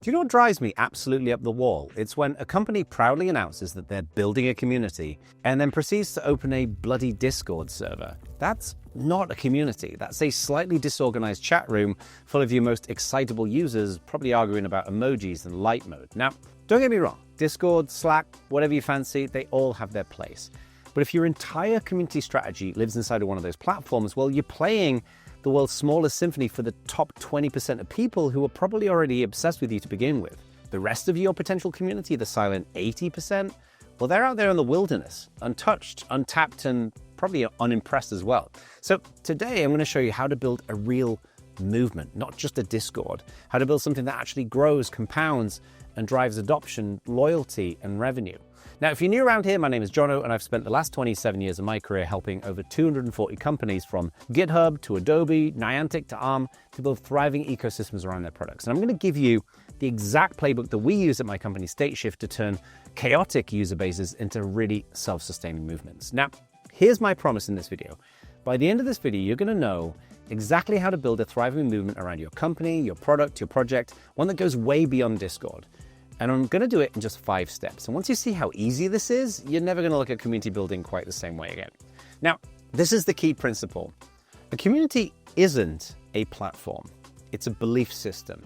Do you know what drives me absolutely up the wall? It's when a company proudly announces that they're building a community and then proceeds to open a bloody Discord server. That's not a community. That's a slightly disorganized chat room full of your most excitable users probably arguing about emojis and light mode. Now, don't get me wrong. Discord, Slack, whatever you fancy, they all have their place. But if your entire community strategy lives inside of one of those platforms, well, you're playing the world's smallest symphony for the top 20% of people who are probably already obsessed with you to begin with. The rest of your potential community, the silent 80%, well, they're out there in the wilderness, untouched, untapped, and probably unimpressed as well. So today I'm going to show you how to build a real movement, not just a Discord, how to build something that actually grows, compounds, and drives adoption, loyalty, and revenue. Now, if you're new around here, my name is Jono, and I've spent the last 27 years of my career helping over 240 companies from GitHub to Adobe, Niantic to Arm to build thriving ecosystems around their products. And I'm going to give you the exact playbook that we use at my company, Stateshift, to turn chaotic user bases into really self-sustaining movements. Now, here's my promise in this video. By the end of this video, you're going to know exactly how to build a thriving movement around your company, your product, your project, one that goes way beyond Discord. And I'm going to do it in just 5 steps. And once you see how easy this is, you're never going to look at community building quite the same way again. Now, this is the key principle. A community isn't a platform. It's a belief system.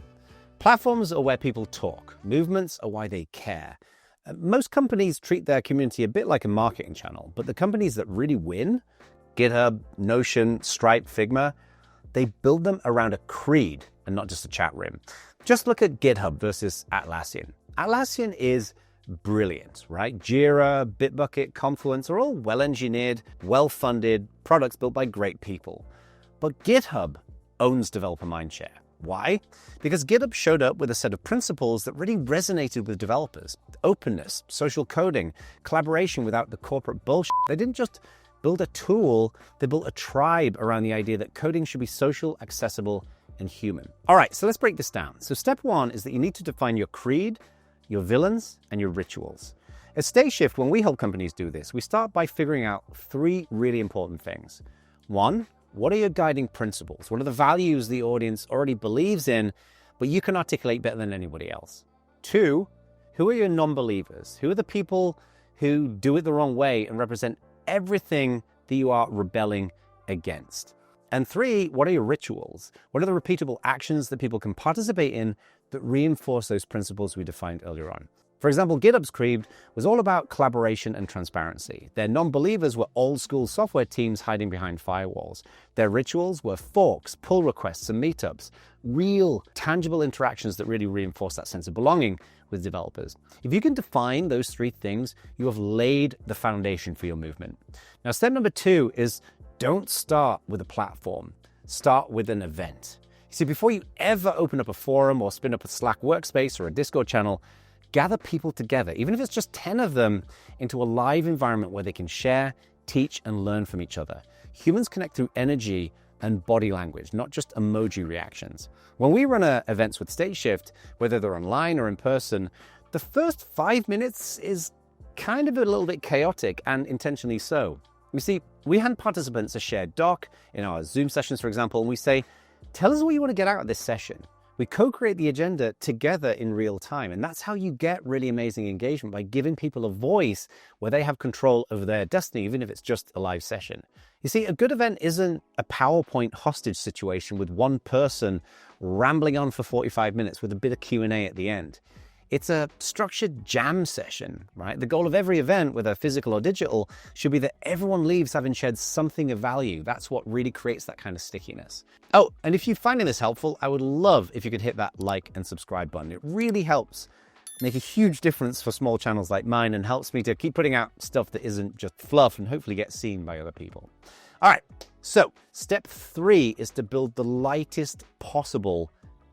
Platforms are where people talk. Movements are why they care. Most companies treat their community a bit like a marketing channel, but the companies that really win, GitHub, Notion, Stripe, Figma, they build them around a creed and not just a chat room. Just look at GitHub versus Atlassian. Atlassian is brilliant, right? Jira, Bitbucket, Confluence are all well-engineered, well-funded products built by great people. But GitHub owns developer mindshare. Why? Because GitHub showed up with a set of principles that really resonated with developers. Openness, social coding, collaboration without the corporate bullshit. They didn't just build a tool, they built a tribe around the idea that coding should be social, accessible, and human. All right, so let's break this down. So step 1 is that you need to define your creed, your villains, and your rituals. At Stateshift, when we help companies do this, we start by figuring out 3 really important things. 1, what are your guiding principles? What are the values the audience already believes in, but you can articulate better than anybody else? 2, who are your non-believers? Who are the people who do it the wrong way and represent everything that you are rebelling against? And 3, what are your rituals? What are the repeatable actions that people can participate in that reinforce those principles we defined earlier on? For example, GitHub's creed was all about collaboration and transparency. Their non-believers were old-school software teams hiding behind firewalls. Their rituals were forks, pull requests, and meetups. Real, tangible interactions that really reinforce that sense of belonging with developers. If you can define those 3 things, you have laid the foundation for your movement. Now, step number 2 is don't start with a platform. Start with an event. You see, before you ever open up a forum or spin up a Slack workspace or a Discord channel, gather people together, even if it's just 10 of them, into a live environment where they can share, teach, and learn from each other. Humans connect through energy and body language, not just emoji reactions. When we run events with Stateshift, whether they're online or in person, the first 5 minutes is kind of a little bit chaotic, and intentionally so. You see, we hand participants a shared doc in our Zoom sessions, for example, and we say, tell us what you want to get out of this session. We co-create the agenda together in real time, and that's how you get really amazing engagement, by giving people a voice where they have control over their destiny, even if it's just a live session. You see, a good event isn't a PowerPoint hostage situation with one person rambling on for 45 minutes with a bit of Q&A at the end. It's a structured jam session, right? The goal of every event, whether physical or digital, should be that everyone leaves having shared something of value. That's what really creates that kind of stickiness. Oh, and if you're finding this helpful, I would love if you could hit that like and subscribe button. It really helps make a huge difference for small channels like mine and helps me to keep putting out stuff that isn't just fluff and hopefully get seen by other people. All right, so step 3 is to build the lightest possible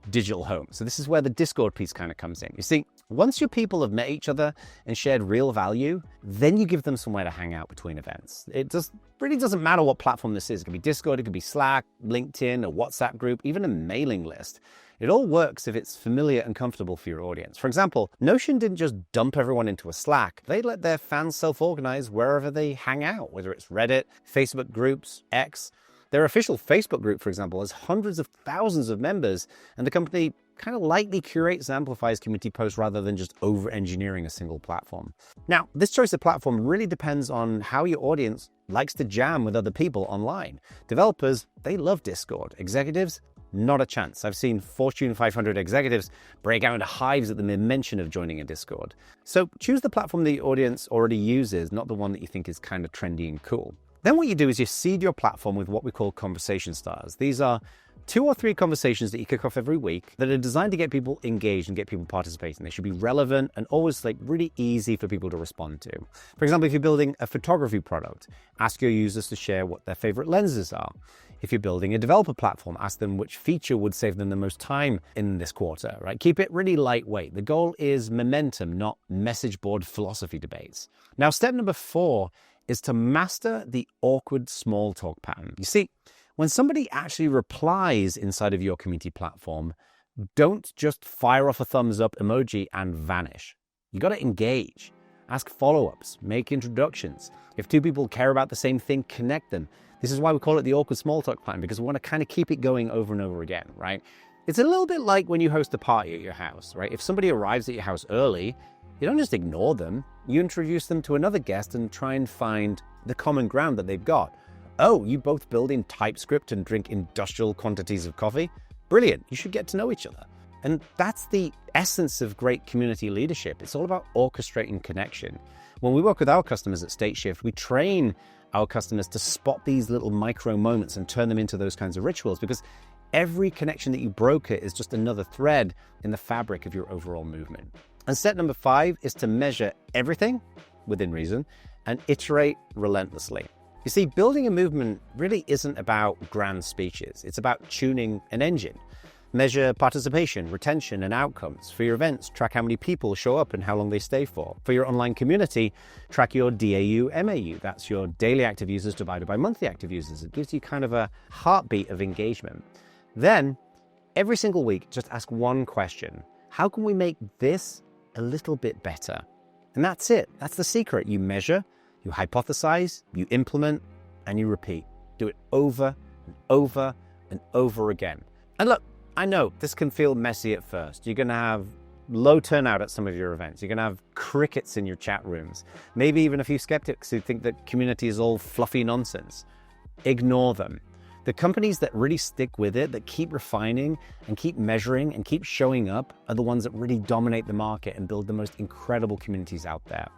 digital home. So this is where the Discord piece kind of comes in. You see, once your people have met each other and shared real value, then you give them somewhere to hang out between events. It really doesn't matter what platform this is. It could be Discord, it could be Slack, LinkedIn, a WhatsApp group, even a mailing list. It all works if it's familiar and comfortable for your audience. For example, Notion didn't just dump everyone into a Slack. They let their fans self-organize wherever they hang out, whether it's Reddit, Facebook groups, X. Their official Facebook group, for example, has hundreds of thousands of members, and the company kind of lightly curates and amplifies community posts rather than just over-engineering a single platform. Now, this choice of platform really depends on how your audience likes to jam with other people online. Developers, they love Discord. Executives, not a chance. I've seen Fortune 500 executives break out into hives at the mere mention of joining a Discord. So choose the platform that your audience already uses, not the one that you think is kind of trendy and cool. Then what you do is you seed your platform with what we call conversation starters. These are 2 or 3 conversations that you kick off every week that are designed to get people engaged and get people participating. They should be relevant and always really easy for people to respond to. For example, if you're building a photography product, ask your users to share what their favorite lenses are. If you're building a developer platform, ask them which feature would save them the most time in this quarter, right? Keep it really lightweight. The goal is momentum, not message board philosophy debates. Now, step number 4 is to master the awkward small talk pattern. You see, when somebody actually replies inside of your community platform, don't just fire off a thumbs up emoji and vanish. You got to engage, ask follow-ups, make introductions. If 2 people care about the same thing, connect them. This is why we call it the awkward small talk pattern, because we want to kind of keep it going over and over again, right? It's a little bit like when you host a party at your house, right? If somebody arrives at your house early, you don't just ignore them. You introduce them to another guest and try and find the common ground that they've got. Oh, you both build in TypeScript and drink industrial quantities of coffee? Brilliant. You should get to know each other. And that's the essence of great community leadership. It's all about orchestrating connection. When we work with our customers at Stateshift, we train our customers to spot these little micro moments and turn them into those kinds of rituals, because every connection that you broker is just another thread in the fabric of your overall movement. And step number 5 is to measure everything within reason and iterate relentlessly. You see, building a movement really isn't about grand speeches. It's about tuning an engine. Measure participation, retention, and outcomes. For your events, track how many people show up and how long they stay for. For your online community, track your DAU, MAU. That's your daily active users divided by monthly active users. It gives you kind of a heartbeat of engagement. Then, every single week, just ask one question. How can we make this a little bit better? And that's it. That's the secret. You measure, you hypothesize, you implement, and you repeat. Do it over and over and over again. And look, I know this can feel messy at first. You're going to have low turnout at some of your events. You're going to have crickets in your chat rooms. Maybe even a few skeptics who think that community is all fluffy nonsense. Ignore them. The companies that really stick with it, that keep refining and keep measuring and keep showing up, are the ones that really dominate the market and build the most incredible communities out there.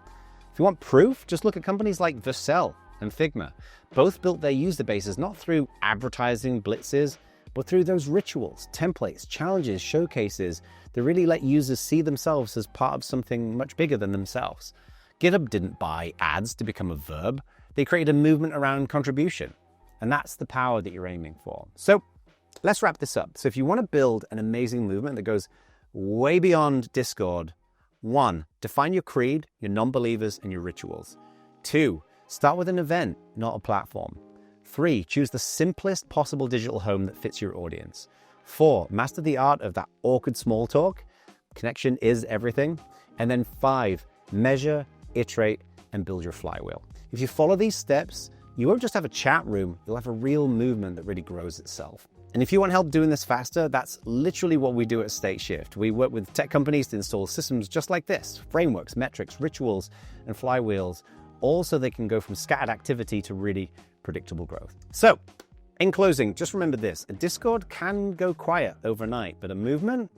If you want proof, just look at companies like Vercel and Figma. Both built their user bases not through advertising blitzes, but through those rituals, templates, challenges, showcases that really let users see themselves as part of something much bigger than themselves. GitHub didn't buy ads to become a verb. They created a movement around contribution. And that's the power that you're aiming for. So let's wrap this up. So if you want to build an amazing movement that goes way beyond Discord, 1, define your creed, your non-believers, and your rituals. 2, start with an event, not a platform. 3, choose the simplest possible digital home that fits your audience. 4, master the art of that awkward small talk. Connection is everything. And then 5, measure, iterate, and build your flywheel. If you follow these steps, you won't just have a chat room, you'll have a real movement that really grows itself. And if you want help doing this faster, that's literally what we do at Stateshift. We work with tech companies to install systems just like this: frameworks, metrics, rituals, and flywheels, all so they can go from scattered activity to really predictable growth. So, in closing, just remember this: a Discord can go quiet overnight, but a movement,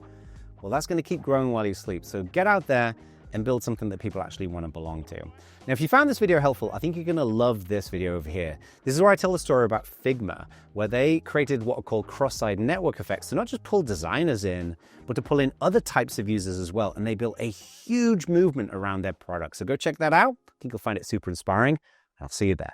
well, that's going to keep growing while you sleep. So get out there and build something that people actually want to belong to. Now, if you found this video helpful, I think you're going to love this video over here. This is where I tell the story about Figma, where they created what are called cross-site network effects to not just pull designers in, but to pull in other types of users as well. And they built a huge movement around their product. So go check that out. I think you'll find it super inspiring. I'll see you there.